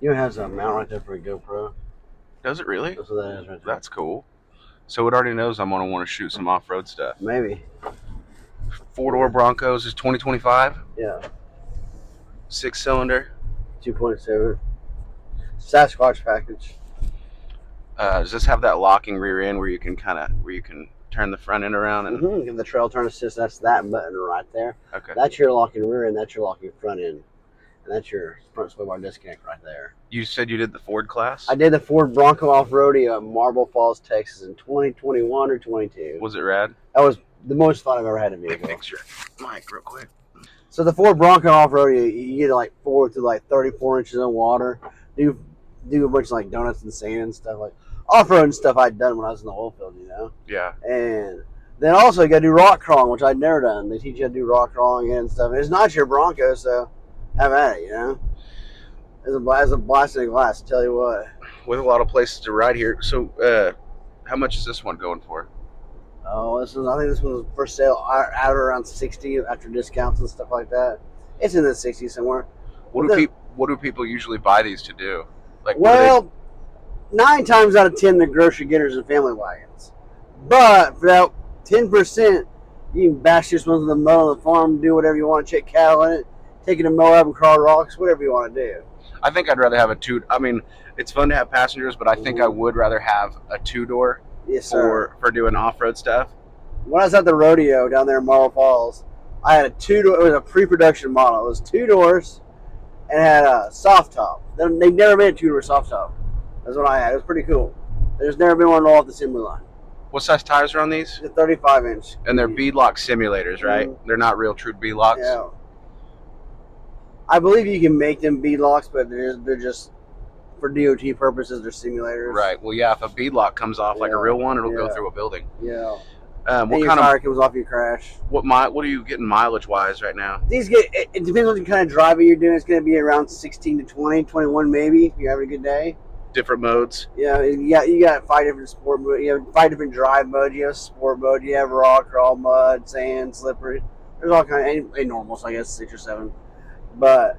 You know, it has a mount right there for a GoPro. Does it really? That's what that is right there. That's cool. So it already knows I'm gonna want to shoot some off-road stuff. Maybe. Four-door Broncos is 2025. Yeah. 6-cylinder. 2.7. Sasquatch package. Does this have that locking rear end where you can turn the front end around and? Give the trail turn assist. That's that button right there. Okay. That's your locking rear end. That's your locking front end. And that's your front sway bar disconnect right there. You said you did the Ford class? I did the Ford Bronco off-roadie at Marble Falls, Texas in 2021 or 22. Was it rad? That was the most fun I've ever had in a vehicle. Fix your mic real quick. So the Ford Bronco off-roadie, you get like 4 to like 34 inches of water. Do a bunch of like donuts and sand and stuff, like off-road stuff I'd done when I was in the oil field, you know? Yeah. And then also you got to do rock crawling, which I'd never done. They teach you how to do rock crawling and stuff. And it's not your Bronco, so have at it, you know? It's a blast in a glass, I tell you what. With a lot of places to ride here. So, how much is this one going for? Oh, I think this was for sale out around 60 after discounts and stuff like that. It's in the 60s somewhere. What do people usually buy these to do? Like, well, 9 times out of 10, they're grocery getters and family wagons. But for that 10%, you can bash this one to the mow on the farm, do whatever you want, check cattle in it, take it to mow up and crawl rocks, whatever you want to do. I think I'd rather have a two. I mean, it's fun to have passengers, but I think I would rather have a 2-door. Yes, sir. For doing off-road stuff. When I was at the rodeo down there in Marble Falls, I had a 2-door. It was a pre-production model. It was 2 doors and it had a soft top. They never made a 2-door soft top. That's what I had. It was pretty cool. There's never been one roll off the assembly line. What size tires are on these? It's a 35-inch. And they're beadlock simulators, right? Mm-hmm. They're not real true beadlocks. Yeah. I believe you can make them beadlocks, but they're just for DOT purposes. They're simulators. Right. Well, yeah. If a beadlock comes off like a real one, it'll go through a building. Yeah. What kind of tire comes off your crash? What are you getting mileage wise right now? These it depends on the kind of driving you're doing. It's going to be around 16 to 20, 21 maybe if you're having a good day. Different modes. Yeah, you got 5 different sport modes. You have 5 different drive modes. You have sport mode. You have rock, crawl, mud, sand, slippery. There's all kind of normals, I guess 6 or 7. But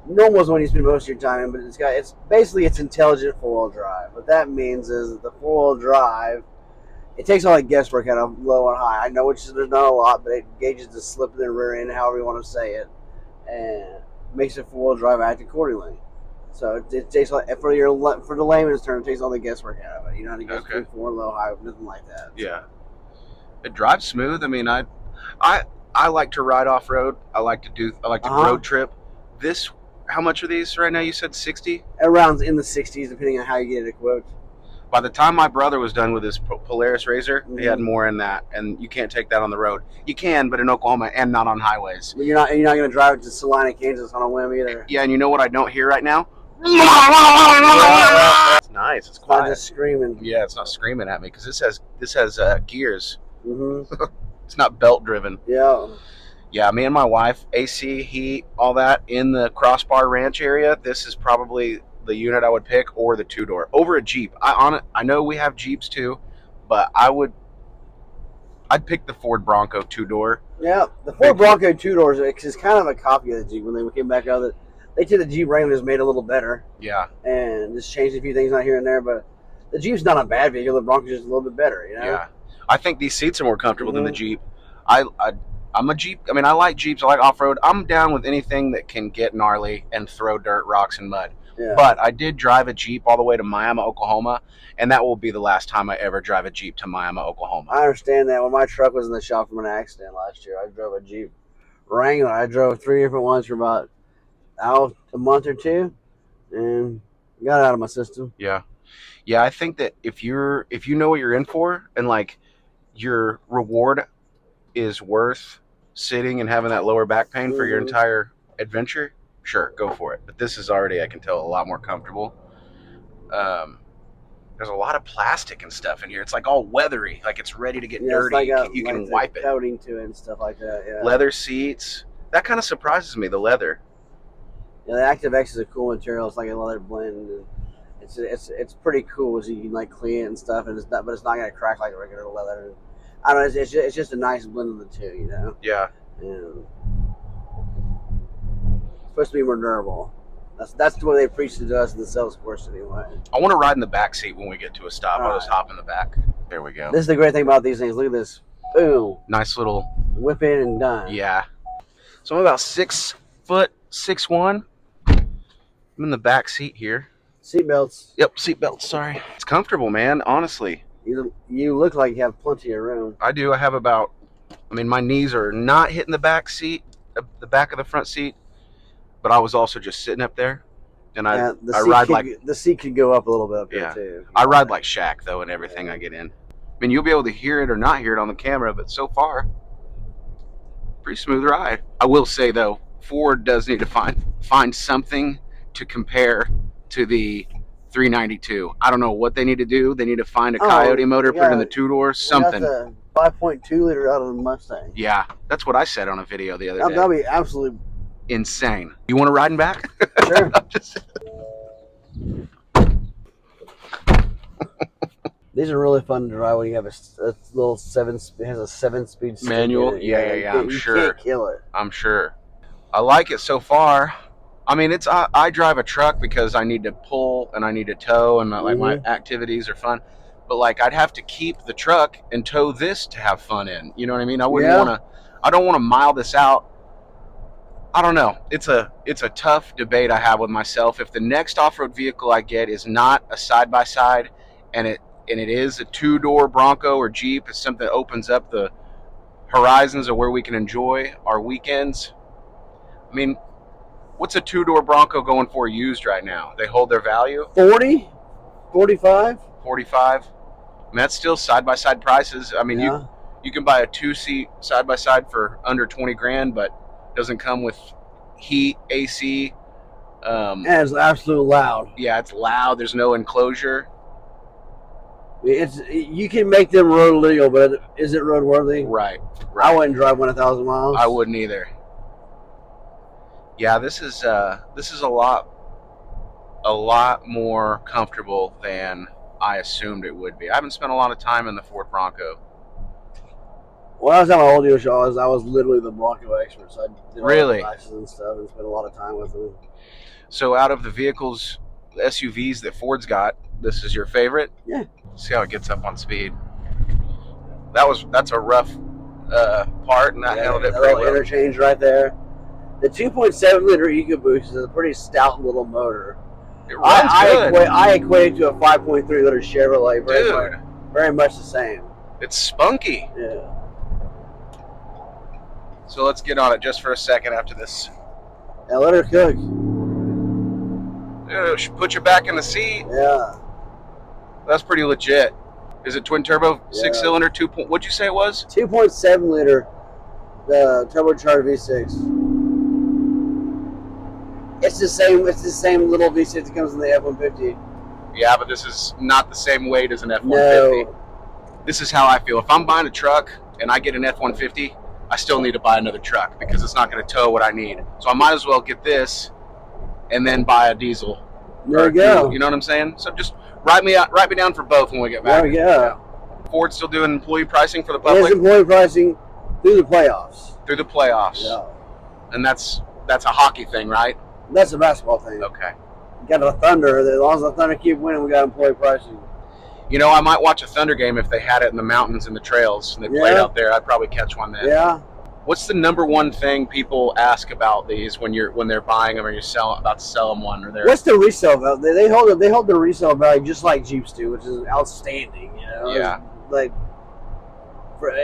normal is when you spend most of your time in. But it's basically intelligent 4-wheel drive. What that means is the 4-wheel drive. It takes all the guesswork out of low and high. I know there's not a lot, but it gauges the slip in the rear end, however you want to say it, and makes it 4-wheel drive act accordingly. So it takes for the layman's term, it takes all the guesswork out of it. You know how to guess between 4 low, high, nothing like that. Yeah, it drives smooth. I mean, I like to ride off road. I like to road trip. How much are these right now? You said 60? Around in the 60s, depending on how you get it equipped. By the time my brother was done with his Polaris RZR, he had more in that, and you can't take that on the road. You can, but in Oklahoma and not on highways. You're not going to drive it to Salina, Kansas on a whim either. Yeah, and you know what I don't hear right now? It's nice. It's quiet. Not just screaming. Yeah, it's not screaming at me because this has gears. Mm-hmm. It's not belt driven. Yeah. Yeah, me and my wife, AC, heat, all that in the Crossbar Ranch area. This is probably the unit I would pick, or the 2-door over a Jeep. I know we have Jeeps too, but I'd pick the Ford Bronco 2-door. Yeah, the Ford Bronco 2-doors is kind of a copy of the Jeep. When they came back out, they took the Jeep Wrangler, just made it a little better. Yeah, and just changed a few things out here and there. But the Jeep's not a bad vehicle. The Bronco's just a little bit better, you know. Yeah, I think these seats are more comfortable than the Jeep. I'm a Jeep. I mean, I like Jeeps. I like off road. I'm down with anything that can get gnarly and throw dirt, rocks, and mud. Yeah. But I did drive a Jeep all the way to Miami, Oklahoma, and that will be the last time I ever drive a Jeep to Miami, Oklahoma. I understand that. When my truck was in the shop from an accident last year, I drove a Jeep Wrangler. I drove 3 different ones for about a month or 2, and got it out of my system. Yeah. I think that if you know what you're in for, and like your reward is worth sitting and having that lower back pain for your entire adventure, sure, go for it. But this is already, I can tell, a lot more comfortable. There's a lot of plastic and stuff in here. It's like all weathery, like it's ready to get dirty. You can wipe it. Coating to it and stuff like that. Yeah. Leather seats. That kind of surprises me. The leather. Yeah, the Active X is a cool material. It's like a leather blend. It's pretty cool. So you can like clean it and stuff, and it's not gonna crack like regular leather. I don't know. It's just a nice blend of the two, you know. Yeah. And it's supposed to be more durable. That's the way they preach it to us in the sales course anyway. I want to ride in the back seat when we get to a stop. All I'll just right. hop in the back. There we go. This is the great thing about these things. Look at this. Boom. Nice little. Whip in and done. Yeah. So I'm about 6 foot 6'1". I'm in the back seat here. Seatbelts. Yep, seatbelts. Sorry. It's comfortable, man. Honestly. You look like you have plenty of room. I do. I have about. I mean, my knees are not hitting the back seat, the back of the front seat, but I was also just sitting up there, and I ride like the seat could go up a little bit up yeah. there too. I ride like Shaq though, and everything I get in. I mean, you'll be able to hear it or not hear it on the camera, but so far, pretty smooth ride. I will say though, Ford does need to find something to compare to the 392. I don't know what they need to do. They need to find a Coyote motor, put it in the 2-door, something. Got the 5.2 liter out of the Mustang. Yeah, that's what I said on a video the other day. That'd be absolutely insane. You want to ride back? Sure. These are really fun to drive when you have a little 7-speed manual. Yeah. I'm sure. You can't kill it. I'm sure. I like it so far. I mean, I drive a truck because I need to pull and I need to tow, and like my activities are fun. But like, I'd have to keep the truck and tow this to have fun in. You know what I mean? I wouldn't want to. I don't want to mile this out. I don't know. It's a tough debate I have with myself. If the next off-road vehicle I get is not a side-by-side, and it is a 2-door Bronco or Jeep, it's something that opens up the horizons of where we can enjoy our weekends. I mean, what's a 2-door Bronco going for used right now? They hold their value? 40? 45? 45? I mean, that's still side-by-side prices. I mean, you can buy a 2-seat side-by-side for under 20 grand, but it doesn't come with heat, AC. And it's absolutely loud. Yeah, it's loud. There's no enclosure. You can make them road legal, but is it roadworthy? Right. I wouldn't drive 1,000 miles. I wouldn't either. Yeah, this is a lot more comfortable than I assumed it would be. I haven't spent a lot of time in the Ford Bronco. When I was at my old dealership, I was literally the Bronco expert. So I did all the classes and stuff and spent a lot of time with them. So out of the vehicles, the SUVs that Ford's got, this is your favorite? Yeah. See how it gets up on speed. That's a rough part, and I handled it pretty well. Interchange right there. The 2.7 liter EcoBoost is a pretty stout little motor. It runs good. I equate it to a 5.3 liter Chevrolet. Very much the same. It's spunky. Yeah. So let's get on it just for a second after this. Yeah, let her cook. Put you back in the seat. Yeah. That's pretty legit. Is it twin turbo, 6-cylinder, what'd you say it was? 2.7 liter, the turbocharged V6. It's the same little V6 that comes in the F-150. Yeah, but this is not the same weight as an F-150. No. This is how I feel. If I'm buying a truck and I get an F-150, I still need to buy another truck because it's not going to tow what I need. So I might as well get this and then buy a diesel. There you go. You know what I'm saying? So just write me down for both when we get back. There we go. Ford's still doing employee pricing for the public? There's employee pricing through the playoffs. Through the playoffs. Yeah. And that's a hockey thing, right? That's a basketball thing. Okay. We got a Thunder. As long as the Thunder keep winning, we got employee pricing. You know, I might watch a Thunder game if they had it in the mountains and the trails and they played out there. I'd probably catch one then. Yeah. What's the number one thing people ask about these when they're buying them or you're about to sell them one? What's the resale value? They hold the resale value just like Jeeps do, which is outstanding. You know. Yeah. Like,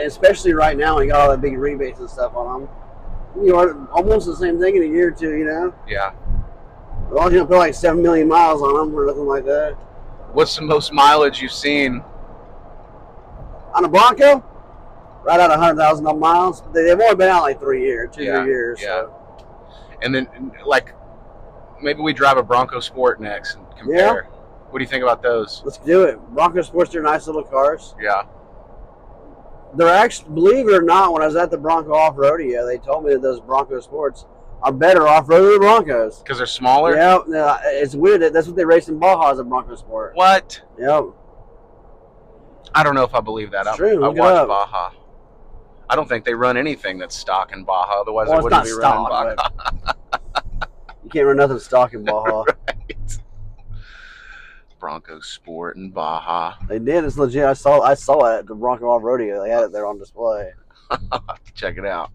especially right now, we got all the big rebates and stuff on them. You know, almost the same thing in a year or two. You know. Yeah. As long as you don't put like 7 million miles on them or nothing like that. What's the most mileage you've seen on a Bronco? Right at 100,000 miles. They've only been out like 3 years, 3 years. Yeah. So. And then, like, maybe we drive a Bronco Sport next and compare. Yeah. What do you think about those? Let's do it. Bronco Sports are nice little cars. Yeah. They're actually, believe it or not, when I was at the Bronco Off-Roadie, they told me that those Bronco Sports are better off-road than Broncos. Because they're smaller? Yeah. It's weird. That's what they race in Baja as a Bronco Sport. What? Yep. I don't know if I believe that. It's true. I watched Baja. I don't think they run anything that's stock in Baja. Otherwise, I wouldn't be running Baja. You can't run nothing stock in Baja. Right. Bronco Sport and Baja. They did. It's legit. I saw it at the Bronco Off Rodeo. They had it there on display. I'll have to check it out.